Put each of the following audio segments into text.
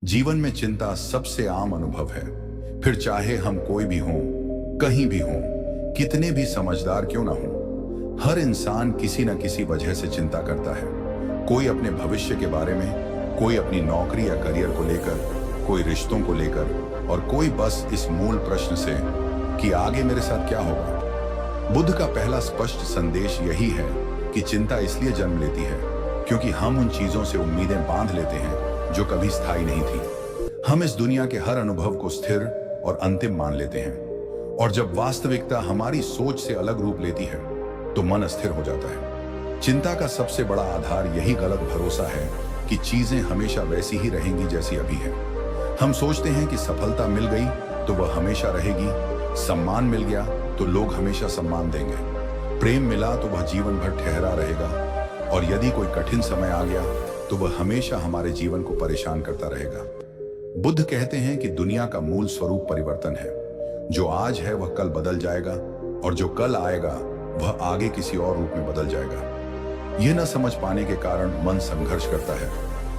जीवन में चिंता सबसे आम अनुभव है। फिर चाहे हम कोई भी हों, कहीं भी हों, कितने भी समझदार क्यों ना हों, हर इंसान किसी न किसी वजह से चिंता करता है। कोई अपने भविष्य के बारे में, कोई अपनी नौकरी या करियर को लेकर, कोई रिश्तों को लेकर और कोई बस इस मूल प्रश्न से कि आगे मेरे साथ क्या होगा। बुद्ध का पहला स्पष्ट संदेश यही है कि चिंता इसलिए जन्म लेती है क्योंकि हम उन चीजों से उम्मीदें बांध लेते हैं जो कभी स्थायी नहीं थी। हम इस दुनिया के हर अनुभव को स्थिर और अंतिम मान लेते हैं, और जब वास्तविकता हमारी सोच से अलग रूप लेती है तो मन अस्थिर हो जाता है। चिंता का सबसे बड़ा आधार यही गलत भरोसा है कि चीजें हमेशा वैसी ही रहेंगी जैसी अभी है। हम सोचते हैं कि सफलता मिल गई तो वह हमेशा रहेगी, सम्मान मिल गया तो लोग हमेशा सम्मान देंगे, प्रेम मिला तो वह जीवन भर ठहरा रहेगा, और यदि कोई कठिन समय आ गया तो वह हमेशा हमारे जीवन को परेशान करता रहेगा। बुद्ध कहते हैं कि दुनिया का मूल स्वरूप परिवर्तन है। जो आज है वह कल बदल जाएगा, और जो कल आएगा वह आगे किसी और रूप में बदल जाएगा। यह न समझ पाने के कारण मन संघर्ष करता है,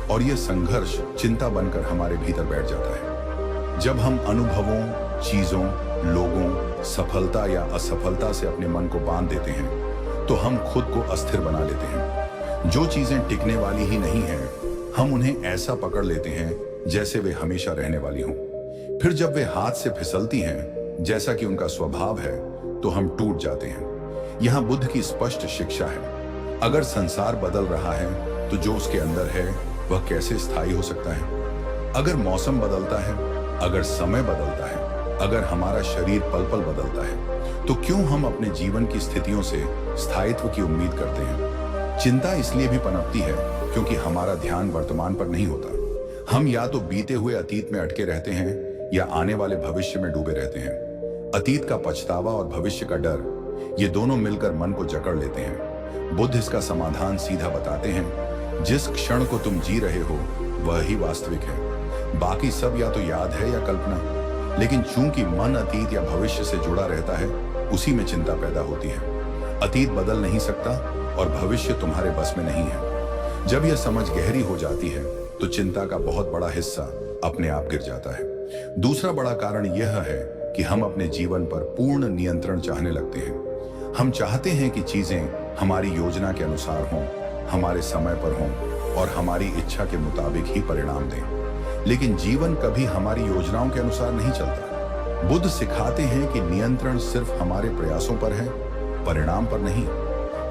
और यह संघर्ष चिंता बनकर हमारे भीतर बैठ जाता है। जब हम अनुभवों, चीजों, लोगों, सफलता या असफलता से अपने मन को बांध देते हैं तो हम खुद को अस्थिर बना लेते हैं। जो चीजें टिकने वाली ही नहीं हैं, हम उन्हें ऐसा पकड़ लेते हैं जैसे वे हमेशा रहने वाली हों। फिर जब वे हाथ से फिसलती हैं जैसा कि उनका स्वभाव है तो हम टूट जाते हैं। यहां बुद्ध की स्पष्ट शिक्षा है। अगर संसार बदल रहा है तो जो उसके अंदर है वह कैसे स्थायी हो सकता है। अगर मौसम बदलता है, अगर समय बदलता है, अगर हमारा शरीर पल पल बदलता है, तो क्यों हम अपने जीवन की स्थितियों से स्थायित्व की उम्मीद करते हैं। चिंता इसलिए भी पनपती है क्योंकि हमारा ध्यान वर्तमान पर नहीं होता। हम या तो बीते हुए अतीत में अटके रहते हैं या आने वाले भविष्य में डूबे रहते हैं। अतीत का पछतावा और भविष्य का डर, ये दोनों मिलकर मन को जकड़ लेते हैं। बुद्ध इसका समाधान सीधा बताते हैं, जिस क्षण को तुम जी रहे हो वह ही वास्तविक है, बाकी सब या तो याद है या कल्पना। लेकिन चूंकि मन अतीत या भविष्य से जुड़ा रहता है, उसी में चिंता पैदा होती है। अतीत बदल नहीं सकता और भविष्य तुम्हारे बस में नहीं है। जब यह समझ गहरी हो जाती है तो चिंता का बहुत बड़ा हिस्सा अपने आप गिर जाता है। दूसरा बड़ा कारण यह है कि हम अपने जीवन पर पूर्ण नियंत्रण चाहने लगते हैं। हम चाहते हैं कि चीजें हमारी योजना के अनुसार हों, हमारे समय पर हों और हमारी इच्छा के मुताबिक ही परिणाम दें। लेकिन जीवन कभी हमारी योजनाओं के अनुसार नहीं चलता। बुद्ध सिखाते हैं कि नियंत्रण सिर्फ हमारे प्रयासों पर है, परिणाम पर नहीं।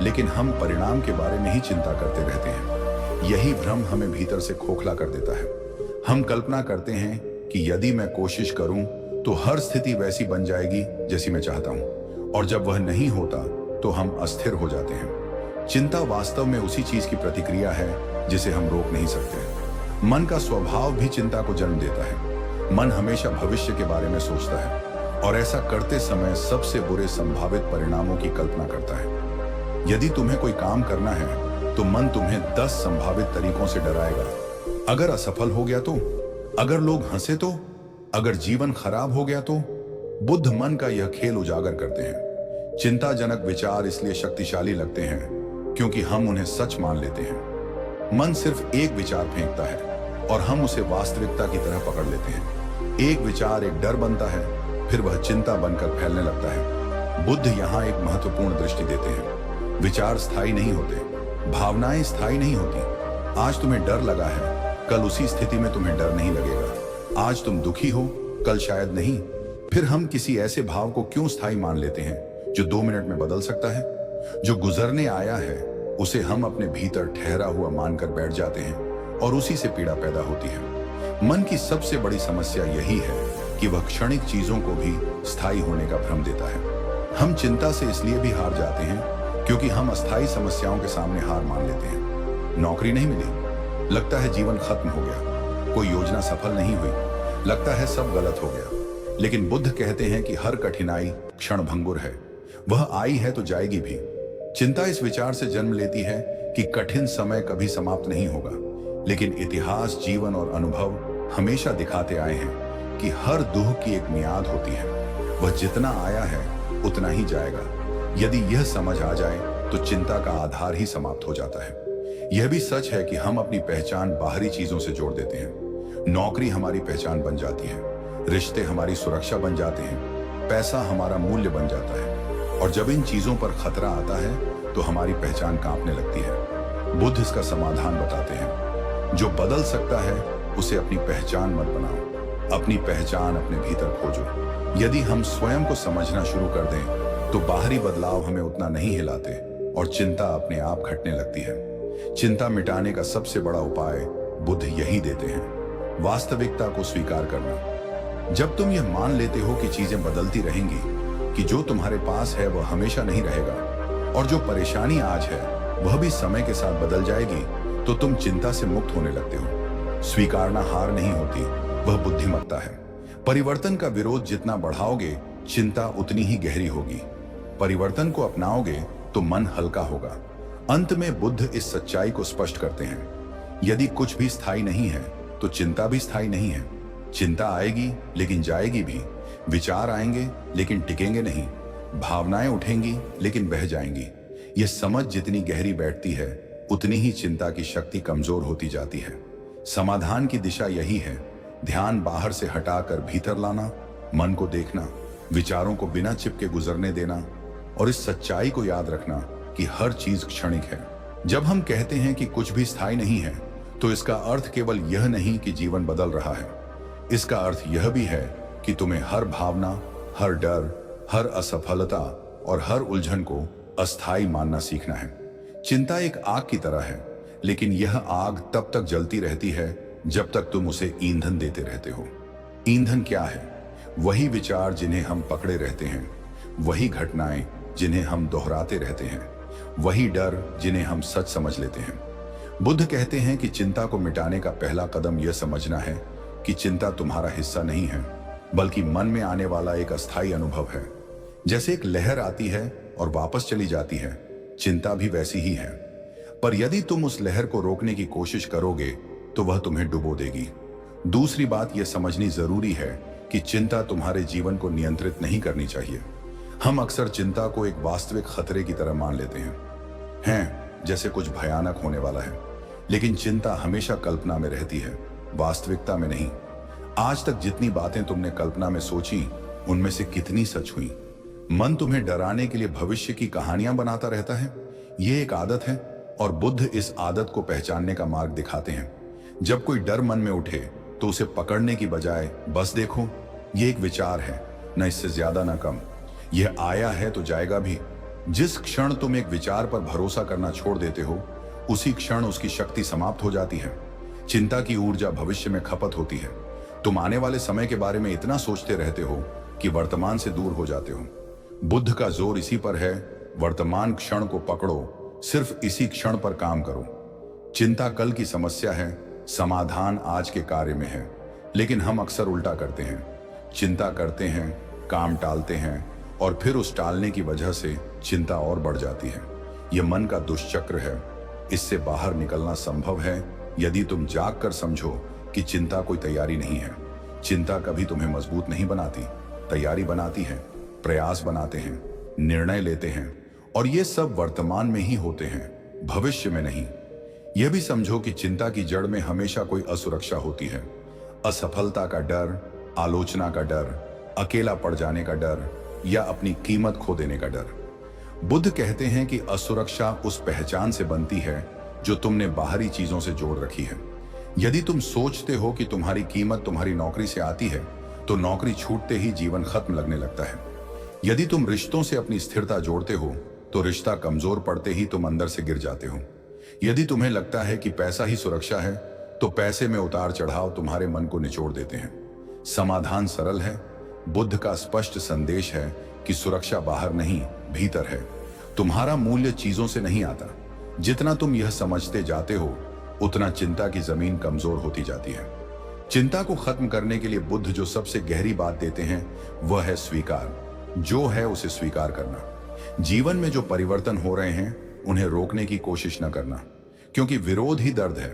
लेकिन हम परिणाम के बारे में ही चिंता करते रहते हैं। यही भ्रम हमें भीतर से खोखला कर देता है। हम कल्पना करते हैं कि यदि मैं कोशिश करूं तो हर स्थिति वैसी बन जाएगी जैसी मैं चाहता हूं, और जब वह नहीं होता तो हम अस्थिर हो जाते हैं। चिंता वास्तव में उसी चीज की प्रतिक्रिया है जिसे हम रोक नहीं सकते। मन का स्वभाव भी चिंता को जन्म देता है। मन हमेशा भविष्य के बारे में सोचता है, और ऐसा करते समय सबसे बुरे संभावित परिणामों की कल्पना करता है। यदि तुम्हें कोई काम करना है तो मन तुम्हें 10 संभावित तरीकों से डराएगा। अगर असफल हो गया तो, अगर लोग हंसे तो, अगर जीवन खराब हो गया तो। बुद्ध मन का यह खेल उजागर करते हैं। चिंताजनक विचार इसलिए शक्तिशाली लगते हैं क्योंकि हम उन्हें सच मान लेते हैं। मन सिर्फ एक विचार फेंकता है और हम उसे वास्तविकता की तरह पकड़ लेते हैं। एक विचार एक डर बनता है, फिर वह चिंता बनकर फैलने लगता है। बुद्ध यहाँ एक महत्वपूर्ण दृष्टि देते हैं। विचार स्थायी नहीं होते, भावनाएं स्थायी नहीं होती। आज तुम्हें डर लगा है, कल उसी स्थिति में तुम्हें डर नहीं लगेगा। आज तुम दुखी हो, कल शायद नहीं। फिर हम किसी ऐसे भाव को क्यों स्थायी मान लेते हैं जो 2 मिनट में बदल सकता है। जो गुजरने आया है उसे हम अपने भीतर ठहरा हुआ मानकर बैठ जाते हैं, और उसी से पीड़ा पैदा होती है। मन की सबसे बड़ी समस्या यही है कि वह क्षणिक चीजों को भी स्थायी होने का भ्रम देता है। हम चिंता से इसलिए भी हार जाते हैं क्योंकि हम अस्थायी समस्याओं के सामने हार मान लेते हैं। नौकरी नहीं मिली, लगता है जीवन खत्म हो गया। कोई योजना सफल नहीं हुई, लगता है सब गलत हो गया। लेकिन बुद्ध कहते हैं कि हर कठिनाई क्षणभंगुर है, वह आई है तो जाएगी भी। चिंता इस विचार से जन्म लेती है कि कठिन समय कभी समाप्त नहीं होगा। लेकिन इतिहास, जीवन और अनुभव हमेशा दिखाते आए हैं कि हर दुख की एक मियाद होती है। वह जितना आया है उतना ही जाएगा। यदि यह समझ आ जाए तो चिंता का आधार ही समाप्त हो जाता है। यह भी सच है कि हम अपनी पहचान बाहरी चीजों से जोड़ देते हैं। नौकरी हमारी पहचान बन जाती है, रिश्ते हमारी सुरक्षा बन जाते हैं, पैसा हमारा मूल्य बन जाता है। और जब इन चीजों पर खतरा आता है तो हमारी पहचान कांपने लगती है। बुद्ध इसका समाधान बताते हैं, जो बदल सकता है उसे अपनी पहचान मत बनाओ, अपनी पहचान अपने भीतर खोजो। यदि हम स्वयं को समझना शुरू कर दें तो बाहरी बदलाव हमें उतना नहीं हिलाते और चिंता अपने आप घटने लगती है। चिंता मिटाने का सबसे बड़ा उपाय बुद्ध यही देते हैं, वास्तविकता को स्वीकार करना। जब तुम यह मान लेते हो कि चीजें बदलती रहेंगी, कि जो तुम्हारे पास है वह हमेशा नहीं रहेगा और जो परेशानी आज है वह भी समय के साथ बदल जाएगी, तो तुम चिंता से मुक्त होने लगते हो। स्वीकारना हार नहीं होती, वह बुद्धिमत्ता है। परिवर्तन का विरोध जितना बढ़ाओगे, चिंता उतनी ही गहरी होगी। परिवर्तन को अपनाओगे तो मन हल्का होगा। अंत में बुद्ध इस सच्चाई को स्पष्ट करते हैं, यदि कुछ भी स्थायी नहीं है तो चिंता भी स्थायी नहीं है। चिंता आएगी लेकिन जाएगी भी, विचार आएंगे लेकिन टिकेंगे नहीं, भावनाएं उठेंगी लेकिन बह जाएंगी। यह समझ जितनी गहरी बैठती है उतनी ही चिंता की शक्ति कमजोर होती जाती है। समाधान की दिशा यही है, ध्यान बाहर से हटाकर भीतर लाना, मन को देखना, विचारों को बिना चिपके गुजरने देना और इस सच्चाई को याद रखना कि हर चीज क्षणिक है। जब हम कहते हैं कि कुछ भी स्थायी नहीं है तो इसका अर्थ केवल यह नहीं कि जीवन बदल रहा है, इसका अर्थ यह भी है कि तुम्हें हर भावना, हर डर, हर असफलता और हर उलझन को अस्थायी मानना सीखना है। चिंता एक आग की तरह है, लेकिन यह आग तब तक जलती रहती है जब तक तुम उसे ईंधन देते रहते हो। ईंधन क्या है? वही विचार जिन्हें हम पकड़े रहते हैं, वही घटनाएं जिन्हें हम दोहराते रहते हैं, वही डर जिन्हें हम सच समझ लेते हैं। बुद्ध कहते हैं कि चिंता को मिटाने का पहला कदम यह समझना है कि चिंता तुम्हारा हिस्सा नहीं है, बल्कि मन में आने वाला एक अस्थायी अनुभव है। जैसे एक लहर आती है और वापस चली जाती है, चिंता भी वैसी ही है। पर यदि तुम उस लहर को रोकने की कोशिश करोगे तो वह तुम्हें डुबो देगी। दूसरी बात यह समझनी जरूरी है कि चिंता तुम्हारे जीवन को नियंत्रित नहीं करनी चाहिए। हम अक्सर चिंता को एक वास्तविक खतरे की तरह मान लेते हैं, जैसे कुछ भयानक होने वाला है। लेकिन चिंता हमेशा कल्पना में रहती है, वास्तविकता में नहीं। आज तक जितनी बातें तुमने कल्पना में सोची, उनमें से कितनी सच हुई? मन तुम्हें डराने के लिए भविष्य की कहानियां बनाता रहता है। यह एक आदत है और बुद्ध इस आदत को पहचानने का मार्ग दिखाते हैं। जब कोई डर मन में उठे तो उसे पकड़ने की बजाय बस देखो, यह एक विचार है, न इससे ज्यादा न कम। यह आया है तो जाएगा भी। जिस क्षण तुम एक विचार पर भरोसा करना छोड़ देते हो, उसी क्षण उसकी शक्ति समाप्त हो जाती है। चिंता की ऊर्जा भविष्य में खपत होती है। तुम आने वाले समय के बारे में इतना सोचते रहते हो कि वर्तमान से दूर हो जाते हो। बुद्ध का जोर इसी पर है, वर्तमान क्षण को पकड़ो, सिर्फ इसी क्षण पर काम करो। चिंता कल की समस्या है, समाधान आज के कार्य में है। लेकिन हम अक्सर उल्टा करते हैं, चिंता करते हैं, काम टालते हैं और फिर उस टालने की वजह से चिंता और बढ़ जाती है। यह मन का दुष्चक्र है। इससे बाहर निकलना संभव है यदि तुम जाग कर समझो कि चिंता कोई तैयारी नहीं है। चिंता कभी तुम्हें मजबूत नहीं बनाती, तैयारी बनाती है, प्रयास बनाते हैं, निर्णय लेते हैं, और ये सब वर्तमान में ही होते हैं, भविष्य में नहीं। यह भी समझो कि चिंता की जड़ में हमेशा कोई असुरक्षा होती है। असफलता का डर, आलोचना का डर, अकेला पड़ जाने का डर या अपनी कीमत खो देने का डर। बुद्ध कहते हैं कि असुरक्षा उस पहचान से बनती है जो तुमने बाहरी चीजों से जोड़ रखी है। यदि तुम सोचते हो कि तुम्हारी कीमत तुम्हारी नौकरी से आती है, तो नौकरी छूटते ही जीवन खत्म लगने लगता है। यदि तुम रिश्तों से अपनी स्थिरता जोड़ते हो, तो रिश्ता कमजोर पड़ते ही तुम अंदर से गिर जाते हो। यदि तुम्हें लगता है कि पैसा ही सुरक्षा है, तो पैसे में उतार चढ़ाव तुम्हारे मन को निचोड़ देते हैं। समाधान सरल है। बुद्ध का स्पष्ट संदेश है कि सुरक्षा बाहर नहीं, भीतर है। तुम्हारा मूल्य चीजों से नहीं आता। जितना तुम यह समझते जाते हो, उतना चिंता की जमीन कमजोर होती जाती है। चिंता को खत्म करने के लिए बुद्ध जो सबसे गहरी बात देते हैं, वह है स्वीकार। जो है उसे स्वीकार करना। जीवन में जो परिवर्तन हो रहे हैं, उन्हें रोकने की कोशिश न करना, क्योंकि विरोध ही दर्द है।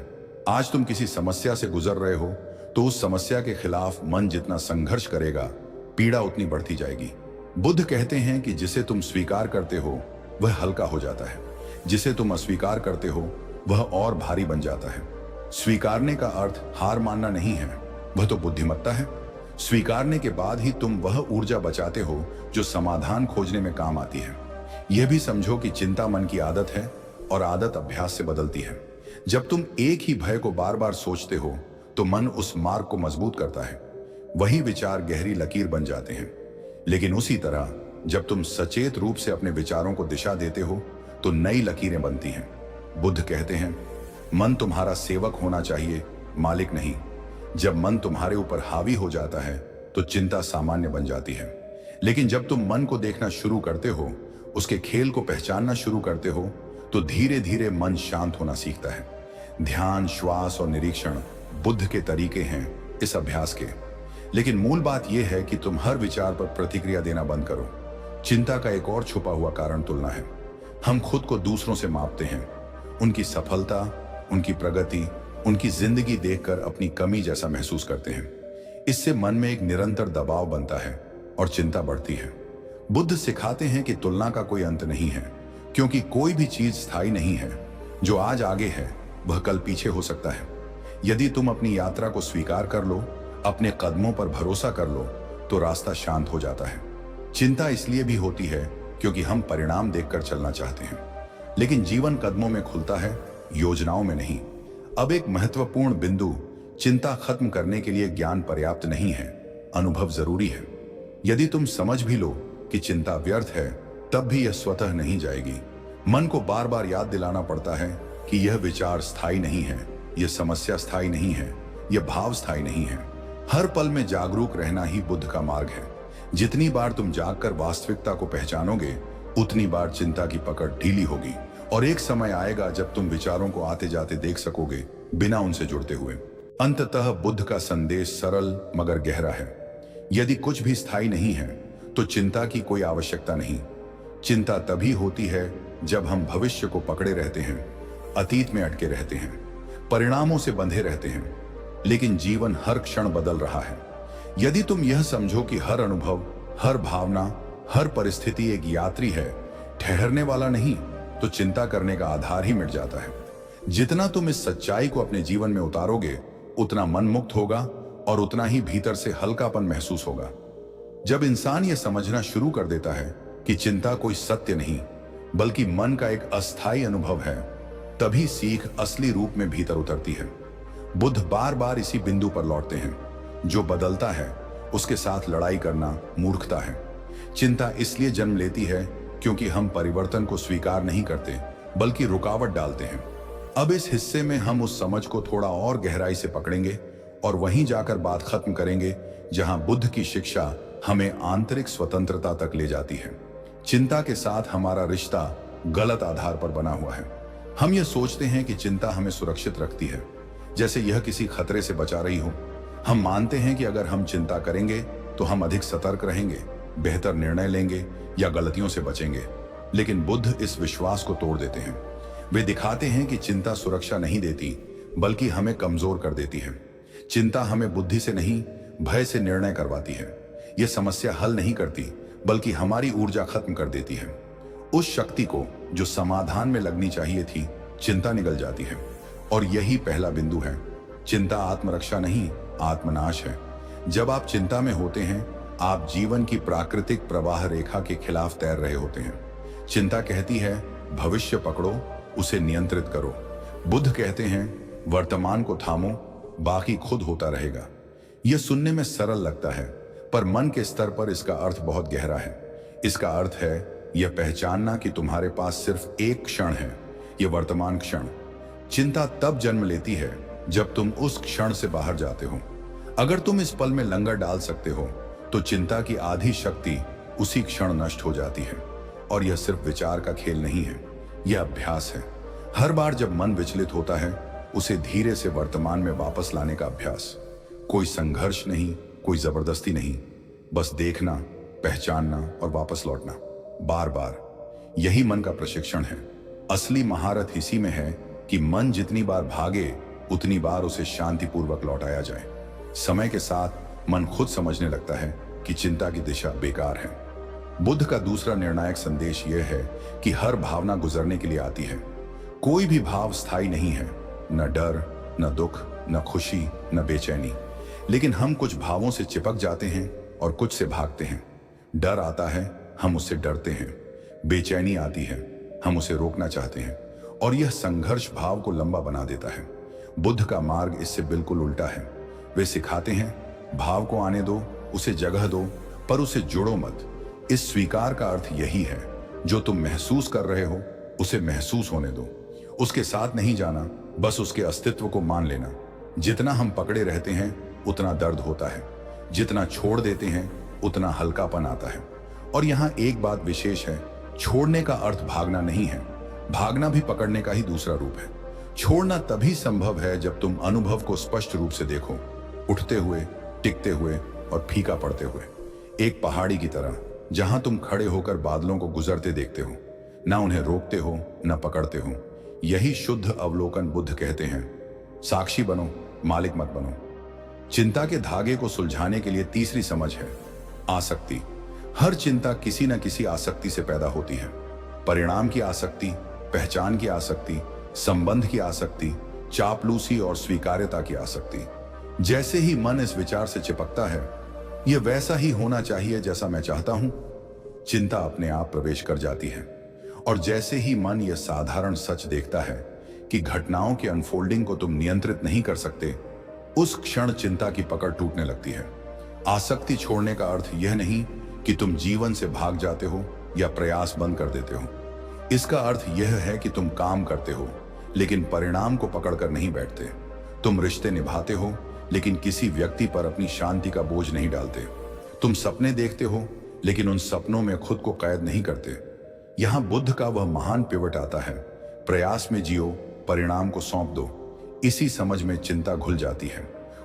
आज तुम किसी समस्या से गुजर रहे हो, तो उस समस्या के खिलाफ मन जितना संघर्ष करेगा, पीड़ा उतनी बढ़ती जाएगी। बुद्ध कहते हैं कि जिसे तुम स्वीकार करते हो वह हल्का हो जाता है, जिसे तुम अस्वीकार करते हो वह और भारी बन जाता है। स्वीकारने का अर्थ हार मानना नहीं है, वह तो बुद्धिमत्ता है। स्वीकारने के बाद ही तुम वह ऊर्जा बचाते हो जो समाधान खोजने में काम आती है। यह भी समझो कि चिंता मन की आदत है और आदत अभ्यास से बदलती है। जब तुम एक ही भय को बार बार सोचते हो तो मन उस मार्ग को मजबूत करता है। वही विचार गहरी लकीर बन जाते हैं। लेकिन उसी तरह जब तुम सचेत रूप से अपने विचारों को दिशा देते हो तो नई लकीरें बनती हैं। बुद्ध कहते हैं, मन तुम्हारा सेवक होना चाहिए, मालिक नहीं। जब मन तुम्हारे ऊपर हावी हो जाता है तो चिंता सामान्य बन जाती है। लेकिन जब तुम मन को देखना शुरू करते हो, उसके खेल को पहचानना शुरू करते हो, तो धीरे धीरे मन शांत होना सीखता है। ध्यान, श्वास और निरीक्षण बुद्ध के तरीके हैं इस अभ्यास के। लेकिन मूल बात यह है कि तुम हर विचार पर प्रतिक्रिया देना बंद करो। चिंता का एक और छुपा हुआ कारण तुलना है। हम खुद को दूसरों से मापते हैं, उनकी सफलता, उनकी प्रगति, उनकी जिंदगी देखकर अपनी कमी जैसा महसूस करते हैं। इससे मन में एक निरंतर दबाव बनता है और चिंता बढ़ती है। बुद्ध सिखाते हैं कि तुलना का कोई अंत नहीं है, क्योंकि कोई भी चीज स्थायी नहीं है। जो आज आगे है वह कल पीछे हो सकता है। यदि तुम अपनी यात्रा को स्वीकार कर लो, अपने कदमों पर भरोसा कर लो, तो रास्ता शांत हो जाता है। चिंता इसलिए भी होती है क्योंकि हम परिणाम देखकर चलना चाहते हैं, लेकिन जीवन कदमों में खुलता है, योजनाओं में नहीं। अब एक महत्वपूर्ण बिंदु, चिंता खत्म करने के लिए ज्ञान पर्याप्त नहीं है, अनुभव जरूरी है। यदि तुम समझ भी लो कि चिंता व्यर्थ है, तब भी यह स्वतः नहीं जाएगी। मन को बार बार याद दिलाना पड़ता है कि यह विचार स्थायी नहीं है, यह समस्या स्थायी नहीं है, यह भाव स्थायी नहीं है। हर पल में जागरूक रहना ही बुद्ध का मार्ग है। जितनी बार तुम जागकर वास्तविकता को पहचानोगे, उतनी बार चिंता की पकड़ ढीली होगी और एक समय आएगा जब तुम विचारों को आते जाते देख सकोगे, बिना उनसे जुड़ते हुए। अंततः बुद्ध का संदेश सरल मगर गहरा है। यदि कुछ भी स्थायी नहीं है तो चिंता की कोई आवश्यकता नहीं। चिंता तभी होती है जब हम भविष्य को पकड़े रहते हैं, अतीत में अटके रहते हैं, परिणामों से बंधे रहते हैं। लेकिन जीवन हर क्षण बदल रहा है। यदि तुम यह समझो कि हर अनुभव, हर भावना, हर परिस्थिति एक यात्री है, ठहरने वाला नहीं, तो चिंता करने का आधार ही मिट जाता है। जितना तुम इस सच्चाई को अपने जीवन में उतारोगे, उतना मन मुक्त होगा और उतना ही भीतर से हल्कापन महसूस होगा। जब इंसान यह समझना शुरू कर देता है कि चिंता कोई सत्य नहीं बल्कि मन का एक अस्थायी अनुभव है, तभी सीख असली रूप में भीतर उतरती है। बुद्ध बार बार इसी बिंदु पर लौटते हैं, जो बदलता है उसके साथ लड़ाई करना मूर्खता है। चिंता इसलिए जन्म लेती है क्योंकि हम परिवर्तन को स्वीकार नहीं करते बल्कि रुकावट डालते हैं। अब इस हिस्से में हम उस समझ को थोड़ा और गहराई से पकड़ेंगे और वहीं जाकर बात खत्म करेंगे जहां बुद्ध की शिक्षा हमें आंतरिक स्वतंत्रता तक ले जाती है। चिंता के साथ हमारा रिश्ता गलत आधार पर बना हुआ है। हम ये सोचते हैं कि चिंता हमें सुरक्षित रखती है, जैसे यह किसी खतरे से बचा रही हो। हम मानते हैं कि अगर हम चिंता करेंगे तो हम अधिक सतर्क रहेंगे, बेहतर निर्णय लेंगे या गलतियों से बचेंगे। लेकिन बुद्ध इस विश्वास को तोड़ देते हैं। वे दिखाते हैं कि चिंता सुरक्षा नहीं देती बल्कि हमें कमजोर कर देती है। चिंता हमें बुद्धि से नहीं, भय से निर्णय करवाती है। यह समस्या हल नहीं करती बल्कि हमारी ऊर्जा खत्म कर देती है। उस शक्ति को जो समाधान में लगनी चाहिए थी, चिंता निगल जाती है। और यही पहला बिंदु है। चिंता आत्मरक्षा नहीं, आत्मनाश है। जब आप चिंता में होते हैं, आप जीवन की प्राकृतिक प्रवाह रेखा के खिलाफ तैर रहे होते हैं। चिंता कहती है भविष्य पकड़ो, उसे नियंत्रित करो। बुद्ध कहते हैं वर्तमान को थामो, बाकी खुद होता रहेगा। यह सुनने में सरल लगता है, पर मन के स्तर पर इसका अर्थ बहुत गहरा है। इसका अर्थ है यह पहचानना कि तुम्हारे पास सिर्फ एक क्षण है, यह वर्तमान क्षण। चिंता तब जन्म लेती है जब तुम उस क्षण से बाहर जाते हो। अगर तुम इस पल में लंगर डाल सकते हो तो चिंता की आधी शक्ति उसी क्षण नष्ट हो जाती है। और यह सिर्फ विचार का खेल नहीं है, यह अभ्यास है। हर बार जब मन विचलित होता है, उसे धीरे से वर्तमान में वापस लाने का अभ्यास। कोई संघर्ष नहीं, कोई जबरदस्ती नहीं, बस देखना, पहचानना और वापस लौटना, बार बार। यही मन का प्रशिक्षण है। असली महारत इसी में है कि मन जितनी बार भागे, उतनी बार उसे शांतिपूर्वक लौटाया जाए। समय के साथ मन खुद समझने लगता है कि चिंता की दिशा बेकार है। बुद्ध का दूसरा निर्णायक संदेश यह है कि हर भावना गुजरने के लिए आती है। कोई भी भाव स्थायी नहीं है, न डर, न दुख, न खुशी, न बेचैनी। लेकिन हम कुछ भावों से चिपक जाते हैं और कुछ से भागते हैं। डर आता है, हम उससे डरते हैं। बेचैनी आती है, हम उसे रोकना चाहते हैं, और यह संघर्ष भाव को लंबा बना देता है। बुद्ध का मार्ग इससे बिल्कुल उल्टा है। वे सिखाते हैं, भाव को आने दो, उसे जगह दो, पर उसे जोड़ो मत। इस स्वीकार का अर्थ यही है, जो तुम महसूस कर रहे हो उसे महसूस होने दो। उसके साथ नहीं जाना, बस उसके अस्तित्व को मान लेना। जितना हम पकड़े रहते हैं उतना दर्द होता है, जितना छोड़ देते हैं उतना हल्कापन आता है। और यहाँ एक बात विशेष है, छोड़ने का अर्थ भागना नहीं है। भागना भी पकड़ने का ही दूसरा रूप है। छोड़ना तभी संभव है जब तुम अनुभव को स्पष्ट रूप से देखो, उठते हुए, टिकते हुए और फीका पड़ते हुए। एक पहाड़ी की तरह, जहां तुम खड़े होकर बादलों को गुजरते देखते हो, ना उन्हें रोकते हो ना पकड़ते हो। यही शुद्ध अवलोकन बुद्ध कहते हैं। साक्षी बनो, मालिक मत बनो। चिंता के धागे को सुलझाने के लिए तीसरी समझ है आसक्ति। हर चिंता किसी न किसी आसक्ति से पैदा होती है। परिणाम की आसक्ति, पहचान की आसक्ति, संबंध की आसक्ति, चापलूसी और स्वीकार्यता की आसक्ति। जैसे ही मन इस विचार से चिपकता है, यह वैसा ही होना चाहिए जैसा मैं चाहता हूं, चिंता अपने आप प्रवेश कर जाती है। और जैसे ही मन यह साधारण सच देखता है कि घटनाओं के अनफोल्डिंग को तुम नियंत्रित नहीं कर सकते, उस क्षण चिंता की पकड़ टूटने लगती है। आसक्ति छोड़ने का अर्थ यह नहीं कि तुम जीवन से भाग जाते हो या प्रयास बंद कर देते हो। इसका अर्थ यह है कि तुम काम करते हो, लेकिन परिणाम को पकड़कर नहीं बैठते। तुम रिश्ते निभाते हो, लेकिन किसी व्यक्ति पर अपनी शांति का बोझ नहीं डालते। तुम सपने देखते हो, लेकिन उन सपनों में खुद को कैद नहीं करते। यहां बुद्ध का वह महान पिवट आता है, प्रयास में जियो, परिणाम को सौंप दो। इसी समझ में चिंता घुल जाती है।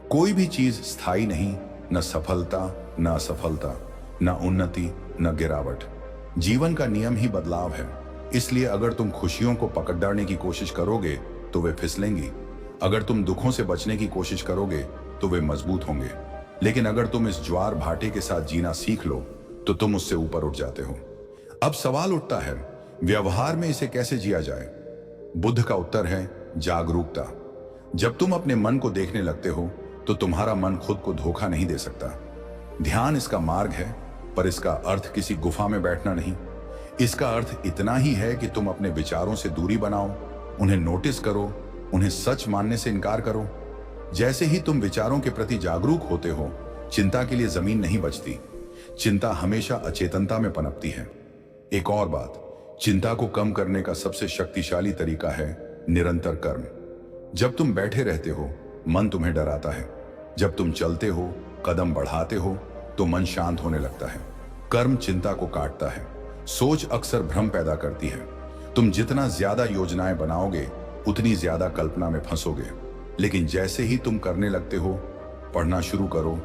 कोई भी चीज स्थायी नहीं, न सफलता, न असफलता, न उन्नति, न गिरावट। जीवन का नियम ही बदलाव है। इसलिए अगर तुम खुशियों को पकड़ने की कोशिश करोगे तो वे फिसलेंगी। अगर तुम दुखों से बचने की कोशिश करोगे तो वे मजबूत होंगे। लेकिन अगर तुम इस ज्वार भाटे के साथ जीना सीख लो तो तुम उससे ऊपर उठ जाते हो। अब सवाल उठता है, व्यवहार में इसे कैसे जिया जाए? बुद्ध का उत्तर है जागरूकता। जब तुम अपने मन को देखने लगते हो तो तुम्हारा मन खुद को धोखा नहीं दे सकता। ध्यान इसका मार्ग है, पर इसका अर्थ किसी गुफा में बैठना नहीं। इसका अर्थ इतना ही है कि तुम अपने विचारों से दूरी बनाओ, उन्हें नोटिस करो, उन्हें सच मानने से इनकार करो। जैसे ही तुम विचारों के प्रति जागरूक होते हो, चिंता के लिए जमीन नहीं बचती। चिंता हमेशा अचेतनता में पनपती है। एक और बात, चिंता को कम करने का सबसे शक्तिशाली तरीका है निरंतर कर्म। जब तुम बैठे रहते हो, मन तुम्हें डराता है। जब तुम चलते हो, कदम बढ़ाते हो, तो मन शांत होने लगता है। कर्म चिंता को काटता है। सोच अक्सर भ्रम पैदा करती है। तुम जितना ज्यादा योजनाएं बनाओगे, उतनी ज्यादा कल्पना में फंसोगे। लेकिन जैसे ही तुम करने लगते हो, पढ़ना शुरू करो,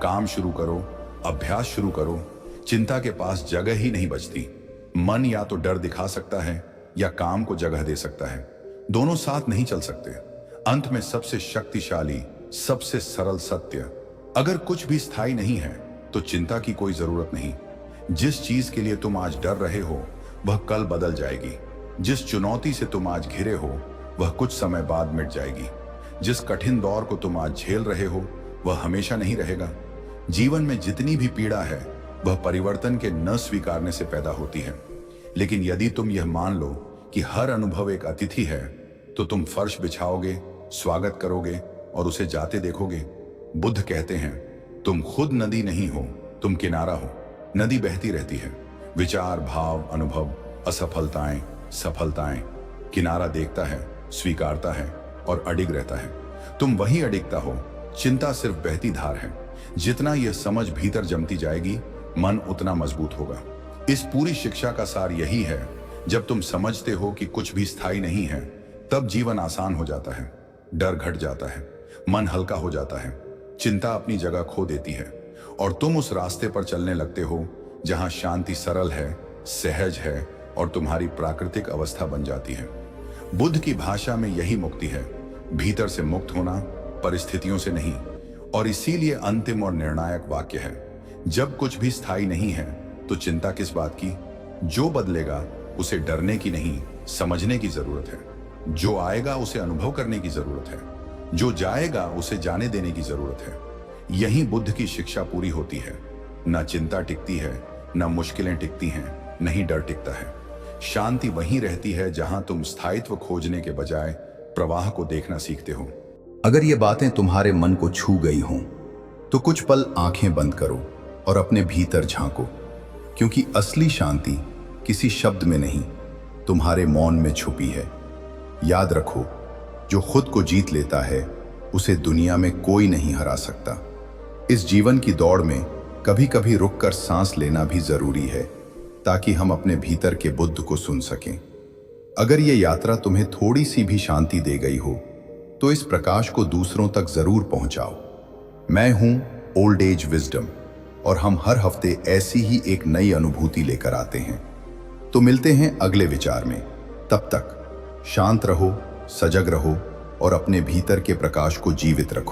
काम शुरू करो, अभ्यास शुरू करो, चिंता के पास जगह ही नहीं बचती। मन या तो डर दिखा सकता है या काम को जगह दे सकता है। दोनों साथ नहीं चल सकते। अंत में सबसे शक्तिशाली, सबसे सरल सत्य, अगर कुछ भी स्थायी नहीं है तो चिंता की कोई जरूरत नहीं। जिस चीज के लिए तुम आज डर रहे हो वह कल बदल जाएगी। जिस चुनौती से तुम आज घिरे हो वह कुछ समय बाद मिट जाएगी। जिस कठिन दौर को तुम आज झेल रहे हो वह हमेशा नहीं रहेगा। जीवन में जितनी भी पीड़ा है वह परिवर्तन के न स्वीकारने से पैदा होती है। लेकिन यदि तुम यह मान लो कि हर अनुभव एक अतिथि है, तो तुम फर्श बिछाओगे, स्वागत करोगे और उसे जाते देखोगे। बुद्ध कहते हैं, तुम खुद नदी नहीं हो, तुम किनारा हो। नदी बहती रहती है, विचार, भाव, अनुभव, असफलताएं, सफलताएं। किनारा देखता है, स्वीकारता है और अडिग रहता है। तुम वहीं अडिगता हो। चिंता सिर्फ बहती धार है। जितना यह समझ भीतर जमती जाएगी, मन उतना मजबूत होगा। इस पूरी शिक्षा का सार यही है, जब तुम समझते हो कि कुछ भी स्थायी नहीं है, तब जीवन आसान हो जाता है, डर घट जाता है, मन हल्का हो जाता है, चिंता अपनी जगह खो देती है और तुम उस रास्ते पर चलने लगते हो जहां शांति सरल है, सहज है और तुम्हारी प्राकृतिक अवस्था बन जाती है। बुद्ध की भाषा में यही मुक्ति है, भीतर से मुक्त होना, परिस्थितियों से नहीं। और इसीलिए अंतिम और निर्णायक वाक्य है, जब कुछ भी स्थायी नहीं है तो चिंता किस बात की? जो बदलेगा उसे डरने की नहीं, समझने की जरूरत है। जो आएगा उसे अनुभव करने की जरूरत है। जो जाएगा उसे जाने देने की जरूरत है। यही बुद्ध की शिक्षा पूरी होती है। ना चिंता टिकती है, ना मुश्किलें टिकती हैं, नहीं डर टिकता है। शांति वहीं रहती है जहां तुम स्थायित्व खोजने के बजाय प्रवाह को देखना सीखते हो। अगर ये बातें तुम्हारे मन को छू गई हों तो कुछ पल आंखें बंद करो और अपने भीतर झांको, क्योंकि असली शांति किसी शब्द में नहीं, तुम्हारे मौन में छुपी है। याद रखो, जो खुद को जीत लेता है उसे दुनिया में कोई नहीं हरा सकता। इस जीवन की दौड़ में कभी कभी रुककर सांस लेना भी जरूरी है, ताकि हम अपने भीतर के बुद्ध को सुन सकें। अगर ये यात्रा तुम्हें थोड़ी सी भी शांति दे गई हो तो इस प्रकाश को दूसरों तक जरूर पहुंचाओ। मैं हूं ओल्ड एज विजडम और हम हर हफ्ते ऐसी ही एक नई अनुभूति लेकर आते हैं। तो मिलते हैं अगले विचार में। तब तक शांत रहो, सजग रहो और अपने भीतर के प्रकाश को जीवित रखो।